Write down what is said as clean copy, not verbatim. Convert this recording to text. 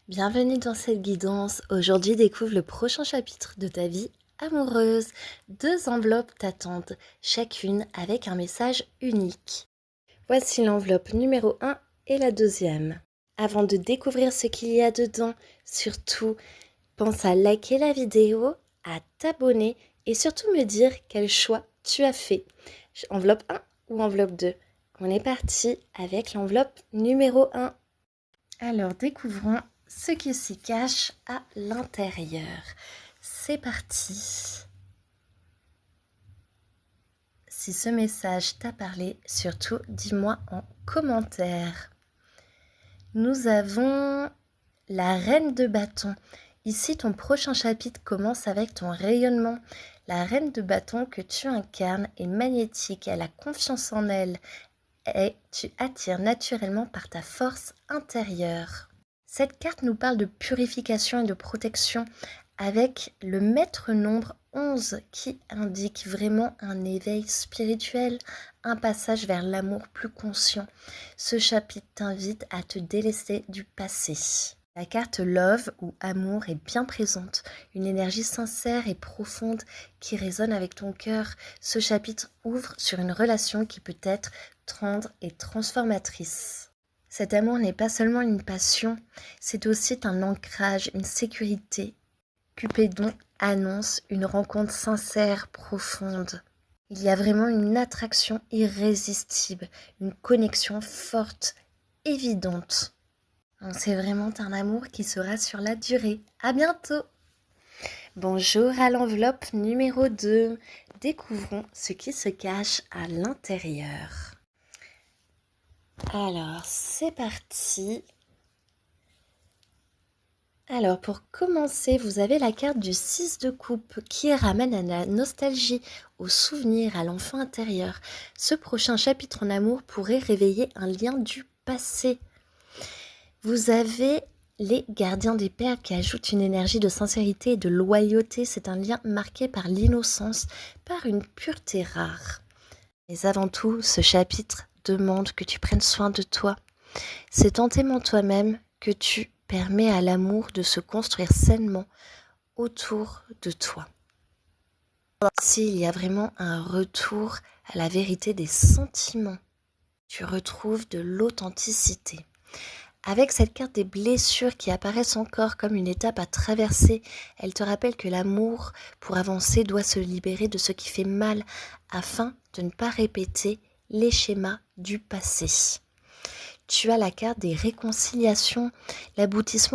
Bienvenue dans cette guidance. Aujourd'hui, découvre le prochain chapitre de ta vie amoureuse. 2 enveloppes t'attendent, chacune avec un message unique. Voici l'enveloppe numéro 1 et la deuxième. Avant de découvrir ce qu'il y a dedans, surtout, pense à liker la vidéo, à t'abonner et surtout me dire quel choix tu as fait. Enveloppe 1 ou enveloppe 2? On est parti avec l'enveloppe numéro 1. Alors, découvrons ce qui s'y cache à l'intérieur. C'est parti. Si ce message t'a parlé, surtout dis-moi en commentaire. Nous avons la reine de bâton. Ici, ton prochain chapitre commence avec ton rayonnement. La reine de bâton que tu incarnes est magnétique, elle a confiance en elle et tu attires naturellement par ta force intérieure. Cette carte nous parle de purification et de protection avec le maître nombre 11 qui indique vraiment un éveil spirituel, un passage vers l'amour plus conscient. Ce chapitre t'invite à te délester du passé. La carte Love ou Amour est bien présente, une énergie sincère et profonde qui résonne avec ton cœur. Ce chapitre ouvre sur une relation qui peut être tendre et transformatrice. Cet amour n'est pas seulement une passion, c'est aussi un ancrage, une sécurité. Cupidon annonce une rencontre sincère, profonde. Il y a vraiment une attraction irrésistible, une connexion forte, évidente. C'est vraiment un amour qui sera sur la durée. À bientôt! Bonjour à l'enveloppe numéro 2. Découvrons ce qui se cache à l'intérieur. Alors, c'est parti. Alors, pour commencer, vous avez la carte du 6 de coupe qui ramène à la nostalgie, au souvenir, à l'enfant intérieur. Ce prochain chapitre en amour pourrait réveiller un lien du passé. Vous avez les gardiens des perles qui ajoutent une énergie de sincérité et de loyauté. C'est un lien marqué par l'innocence, par une pureté rare. Mais avant tout, ce chapitre demande que tu prennes soin de toi. C'est en t'aimant toi-même que tu permets à l'amour de se construire sainement autour de toi. Ici, il y a vraiment un retour à la vérité des sentiments. Tu retrouves de l'authenticité. Avec cette carte des blessures qui apparaissent encore comme une étape à traverser, elle te rappelle que l'amour, pour avancer, doit se libérer de ce qui fait mal afin de ne pas répéter les schémas du passé. Tu as la carte des réconciliations, l'aboutissement